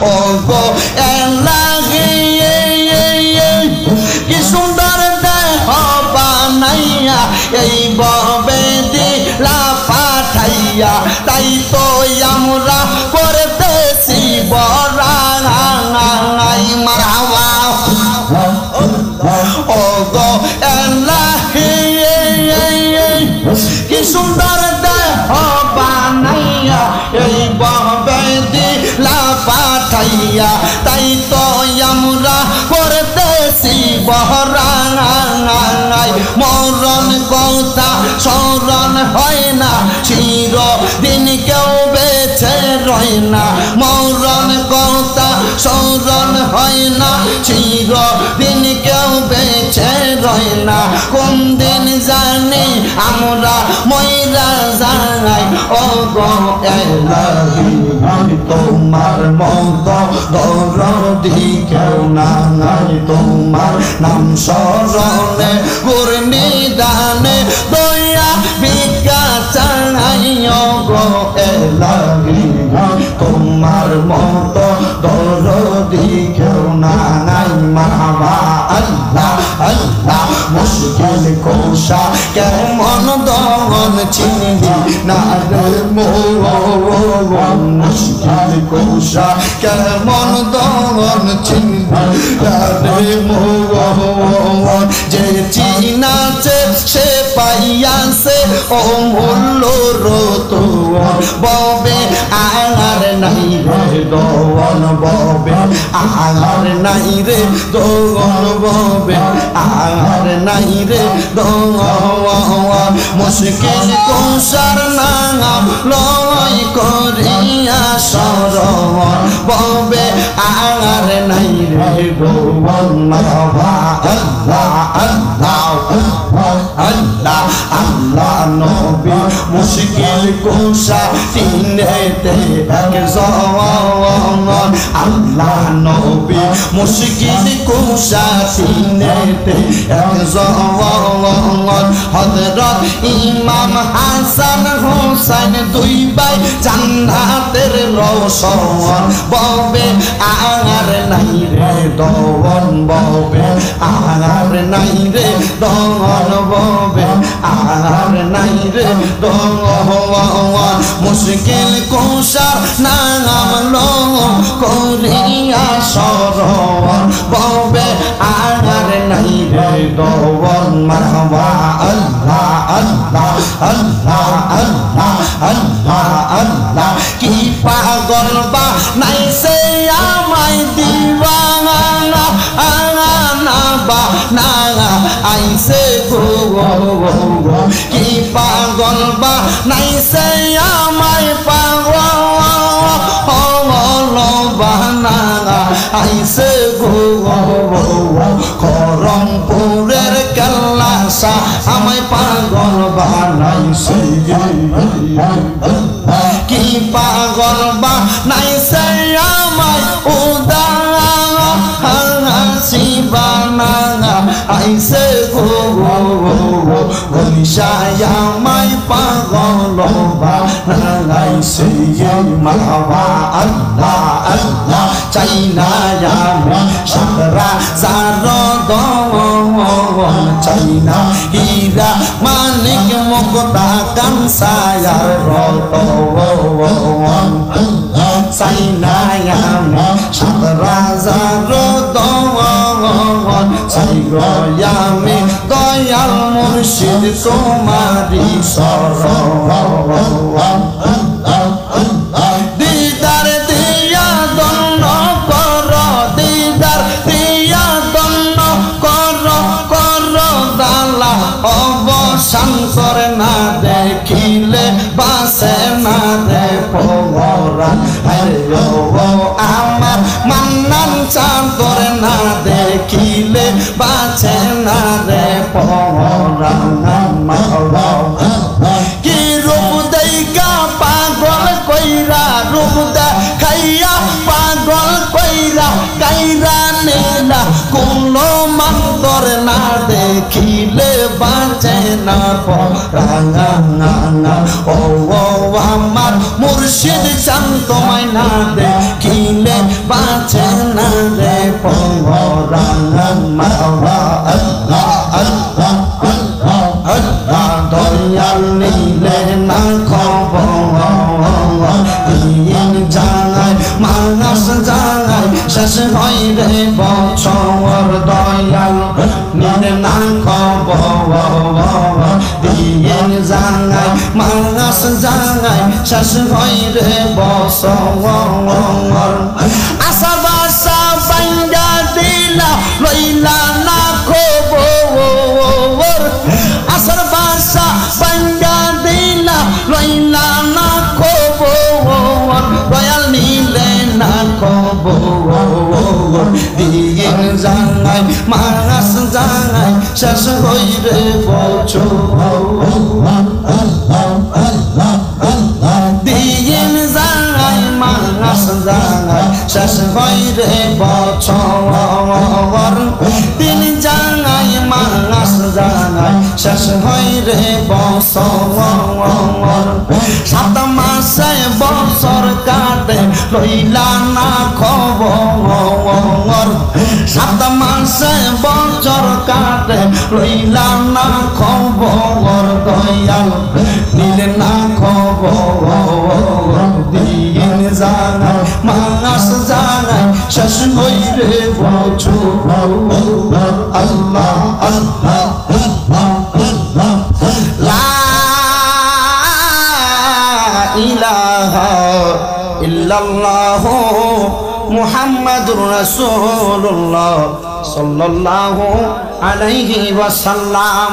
ও গো এলাহি কি সুন্দর দেহ বানাইয়া এই ববে দিলা পাঠাইয়া তাই তো আমরা করতেছি বড়াই মারহাবা ও গো এলাহি কি সুন্দর দেহ বানাইয়া এই ববে দিলা পাঠাইয়া তাই তো আমরা করতেছি বড়াই মরণ কথা স্মরণ হয় না চিরদিন কেউ বেঁচে রয় না মরণ কথা স্মরণ হয় না চিরদিন কেউ বেঁচে রয় না কোন দিন জানি আমরা মইরা যাই ও গো এলাহি তোমার মতো দরদি কেউ নাই তোমার নাম স্মরণে গুরনিদানে দয়া ভিক্ষা চাই ও গো এলাহি তোমার মতো দরদি কেউ নাই মারহাবা আল্লাহ আল্লাহ মুশকিল কোশা কেমন দমন চিনবি না রে মোহন মুশকিল কোশা কেমন দমন চিনবি না রে মোহন যে চিনাছে সে পাইয়াছে ও মূল্য রতন ববে আর নাই রে দোন ববে আর নাই রে দোন ববে আর নাই রে দোন মুশকিল কোশার নাম লয় করিয়া শরণ ববে আর নাই রে দোন মারহাবা আল্লাহ আল্লাহ আল্লাহ আল্লাহ নবী মুশকিল কোশা তিনেতে একজন আল্লাহ নবী মুশকিল কোশা তিনেতে একজন হযরত ইমাম হাসান হোসেন দুই ভাই জান্নাতের রওশন ববে আর নাই রে দোন ববে আর নাই রে দোন ববে আর নাই রে দোন মুশকিল কোশা নাম লো করিয়া শরণ ববে আর নাই রে দোন মারহাবা আল্লাহ আল্লাহ আল্লাহ আল্লাহ আল্লাহ আল্লাহ কি পাগল বা নাই সে আমায় দিবানা আনা বা না আইসে গো কি পাগল বা নাই সে আমায় পাগল বানা আইসে গো করমপুরের কেল্লাসা আমায় পাগল বানাইছে কি পাগল বানাইছে আমায় উদাসী বানা আইসে গো গনিশায় আমায় পাগল বানাইছে মারহাবা আল্লাহ আল্লাহ চাই না আমি সারা সারা দন চাই না হীরা মানিক মুক্তা কানসায়ার রতন চাই না আমি সারা সারা দন চাই গো আমি দয়াল মুর্শিদ তোমারি শরণ দিদার দিয়া দন্ন কর দিদার দিয়া দন্ন কর কর দালা অবসান করে না দেখিলে বাসে না রে পরা আমার মান্নান চাঁদ করে না দেখিলে বাঁচে না রে পরা কি রূপ না পরানা ও আমার মুর্শিদ চান তোমায় না দেখিলে বাঁচে না রে পরানা মাওলা আল্লাহ আল্লাহ আল্লাহ দয়াল নিলে না খবর দিন যায় মাস যায় শেষ হয় রে বছর দয়াল নিলে না খবর দিন যায় মাস যায় শেষ হয় রে বছর আশা বাসা বাইঙ্গা দিলা লইলা না খবর আশার বাসা বাইঙ্গা দিলা লইলা না খবর দয়াল নিলে না খবর দিন যায় মাস যায় শেষ হই রে বছর দিন যায় মাস যায় শেষ হই রে বছর দিন যায় মাস যায় শেষ হই রে বছর 7 মাসে বছর কাটে লইলা না খবর 7 মাসে বছর কাটে লইলা না খবর দয়াল নিলে না খবর দিন যায় মাস যায় শেষ হই রে বছর আল্লাহ আল্লাহ লা ইলাহা ইল্লাল্লাহু মুহাম্মাদুর রাসূলুল্লাহ সাল্লাল্লাহু আলাইহি ওয়াসাল্লাম।